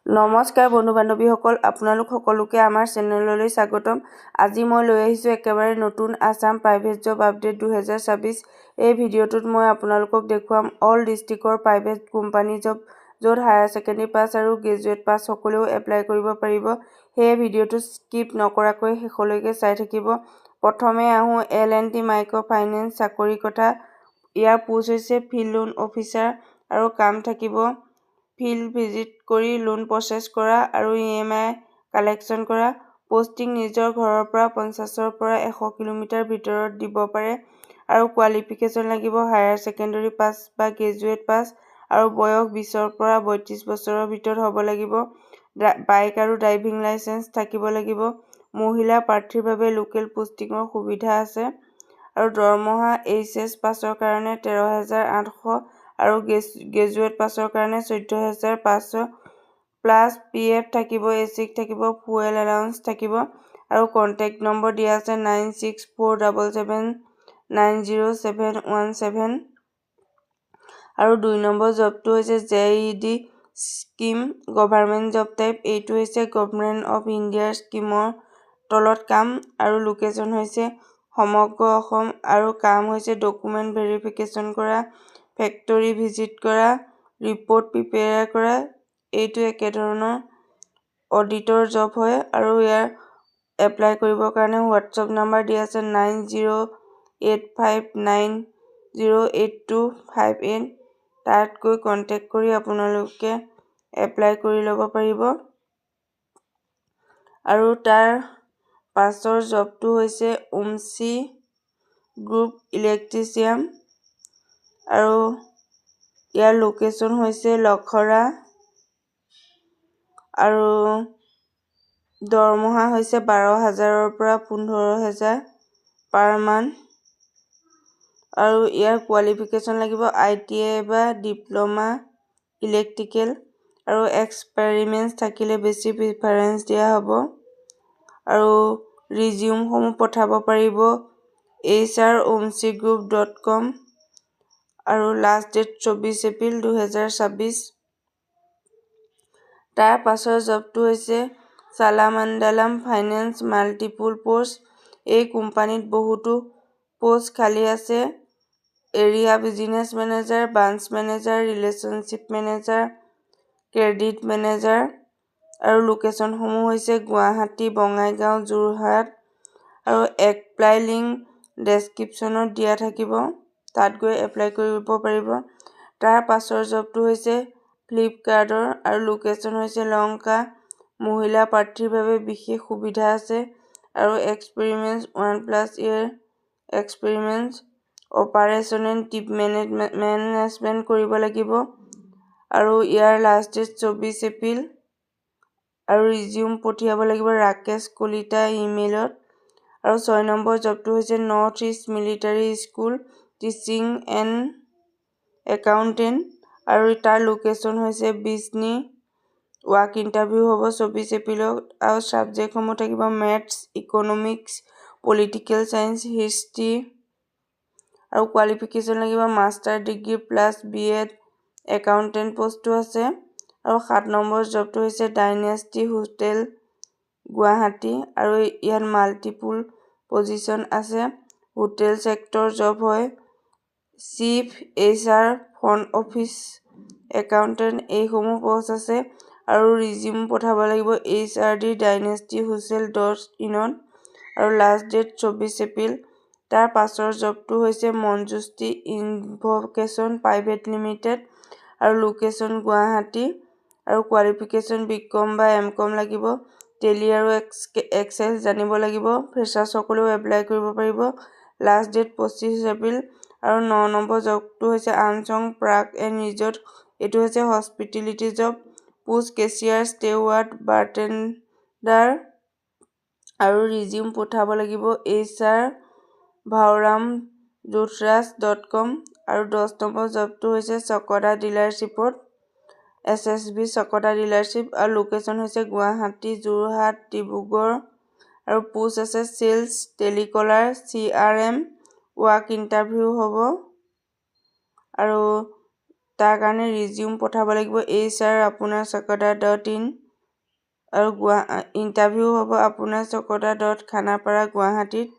নমস্কাৰ বন্ধু বান্ধৱীসকল, আপোনালোক সকলোকে আমাৰ চেনেললৈ স্বাগতম। আজি মই লৈ আহিছোঁ একেবাৰে নতুন আছাম প্ৰাইভেট জব আপডেট 2026। এই ভিডিঅ'টোত মই আপোনালোকক দেখুৱাম অল ডিষ্ট্ৰিক্টৰ প্ৰাইভেট কোম্পানী জব, য'ত হায়াৰ ছেকেণ্ডেৰী পাছ আৰু গ্ৰেজুৱেট পাছ সকলেও এপ্লাই কৰিব পাৰিব। সেয়ে ভিডিঅ'টো স্কিপ নকৰাকৈ শেষলৈকে চাই থাকিব। প্ৰথমে আহোঁ L&T মাইক্ৰ ফাইনেন্স চাকৰিৰ কথা। ইয়াৰ পোষ্ট হৈছে ফিল্ড লোন অফিচাৰ আৰু কাম থাকিব ফিল্ড ভিজিট কৰি লোন প্ৰচেছ কৰা আৰু EMI কালেকশ্যন কৰা। পোষ্টিং নিজৰ ঘৰৰ পৰা 50ৰ পৰা 100 কিলোমিটাৰ ভিতৰত দিব পাৰে আৰু কোৱালিফিকেশ্যন লাগিব হায়াৰ ছেকেণ্ডেৰী পাছ বা গ্ৰেজুৱেট পাছ আৰু বয়স 20ৰ পৰা 32 বছৰৰ ভিতৰত হ'ব লাগিব। বাইক আৰু ড্ৰাইভিং লাইচেন্স থাকিব লাগিব। মহিলা প্ৰাৰ্থীৰ বাবে লোকেল পোষ্টিঙৰ সুবিধা আছে আৰু দৰমহা HS পাছৰ কাৰণে 13,800 আৰু গ্ৰেজুৱেট পাছৰ কাৰণে 14,500 প্লাছ PF থাকিব, এচিক থাকিব, ফুৱেল এলাউন্স থাকিব আৰু কণ্টেক্ট নম্বৰ দিয়া আছে 9647790717 আৰু 2 নম্বৰ জবটো হৈছে JED scheme government job type. এইটো হৈছে গভৰ্ণমেণ্ট অফ ইণ্ডিয়াৰ স্কিমৰ তলত কাম আৰু লোকেশ্যন হৈছে সমগ্ৰ অসম আৰু কাম হৈছে ডকুমেণ্ট ভেৰিফিকেশ্যন কৰা, ফেক্টৰী ভিজিট কৰা, ৰিপৰ্ট প্ৰিপেয়াৰ কৰা। এইটো একেধৰণৰ অডিটৰ জব হয় আৰু ইয়াৰ এপ্লাই কৰিবৰ কাৰণে হোৱাটছআপ নাম্বাৰ দিয়া আছে 9085908258। তাত গৈ কণ্টেক্ট কৰি আপোনালোকে এপ্লাই কৰি ল'ব পাৰিব। আৰু তাৰ পাছৰ জবটো হৈছে উমছি গ্ৰুপ ইলেক্ট্ৰিচিয়ান আৰু ইয়াৰ লোকেশ্যন হৈছে লখৰা আৰু দৰমহা হৈছে 12,000ৰ পৰা 15,000 পাৰ মান্থ আৰু ইয়াৰ কোৱালিফিকেশ্যন লাগিব ITI বা ডিপ্ল'মা ইলেক্ট্ৰিকেল আৰু এক্সপেৰিমেণ্ট থাকিলে বেছি প্ৰিফাৰেঞ্চ দিয়া হ'ব আৰু ৰিজিউমসমূহ পঠাব পাৰিব hr@umcigroup.com আৰু লাষ্ট ডেট 24 এপ্ৰিল 2026। তাৰ পাছৰ জবটো হৈছে চালামাণ্ডালাম ফাইনেন্স মাল্টিপুল পষ্ট। এই কোম্পানীত বহুতো পোষ্ট খালী আছে। Area business manager, branch manager, relationship manager, credit manager আৰু লোকেশ্যনসমূহ হৈছে গুৱাহাটী, বঙাইগাঁও, যোৰহাট আৰু এপ্লাই লিংক ডেছক্ৰিপশ্যনত দিয়া থাকিব। তাত গৈ এপ্লাই কৰিব পাৰিব। তাৰ পাছৰ জবটো হৈছে ফ্লিপকাৰ্টৰ আৰু লোকেশ্যন হৈছে লংকা। মহিলা প্ৰাৰ্থীৰ বাবে বিশেষ সুবিধা আছে আৰু experiment 1+ year experiment operational team management কৰিব লাগিব আৰু ইয়াৰ লাষ্ট ডেট 24 এপ্ৰিল আৰু ৰিজিউম পঠিয়াব লাগিব ৰাকেশ কলিতা ইমেইলত। আৰু 6 নম্বৰ জবটো হৈছে north east military school teaching and accountant আৰু তাৰ লোকেশ্যন হৈছে বিজনী। ৱাক ইণ্টাৰভিউ হ'ব 24 এপ্ৰিলত আৰু ছাবজেক্টসমূহ থাকিব maths, economics, political science, history আৰু কোৱালিফিকেশ্যন লাগিব master degree plus BEd accountant পোষ্টটো আছে। আৰু 7 নম্বৰ জবটো হৈছে ডাইনেষ্টি হোটেল গুৱাহাটী আৰু ইয়াত মাল্টিপুল পজিশ্যন আছে। হোটেল ছেক্টৰ জব হয়। Chief HR front office accountant এইসমূহ পোষ্ট আছে আৰু ৰিজিউম পঠাব লাগিব HRD ডাইনেষ্টি হোটেল.in আৰু লাষ্ট ডেট 24 এপ্ৰিল। তাৰ পাছৰ জবটো হৈছে মঞ্জুশ্ৰী ইনভকেশ্যন প্ৰাইভেট লিমিটেড আৰু লোকেশ্যন গুৱাহাটী আৰু কোৱালিফিকেশ্যন BCom বা MCom লাগিব। টেলি আৰু এক্সেল জানিব লাগিব। ফ্ৰেছাৰ্ছসকলেও এপ্লাই কৰিব পাৰিব। Last date 25 April. আৰু 9 নম্বৰ জবটো হৈছে আমচং পাৰ্ক এণ্ড ৰিজৰ্ট। এইটো হৈছে hospitality job. Post cashier, steward, bartender আৰু ৰিজিউম পঠাব লাগিব hr@bhaoramjothraj.com আৰু 10 নম্বৰ জবটো হৈছে চকদা ডিলাৰশ্বিপত SSB চকদা ডিলাৰশ্বিপ আৰু লোকেশ্যন হৈছে গুৱাহাটী, যোৰহাট, ডিব্ৰুগড় আৰু পোষ্ট আছে sales, telecaller, CRM। Walk interview হ'ব আৰু তাৰ কাৰণে ৰিজিউম পঠাব লাগিব hr@sakata.in আৰু ইণ্টাৰভিউ হ'ব আপোনাৰ sakata.khanapara গুৱাহাটীত।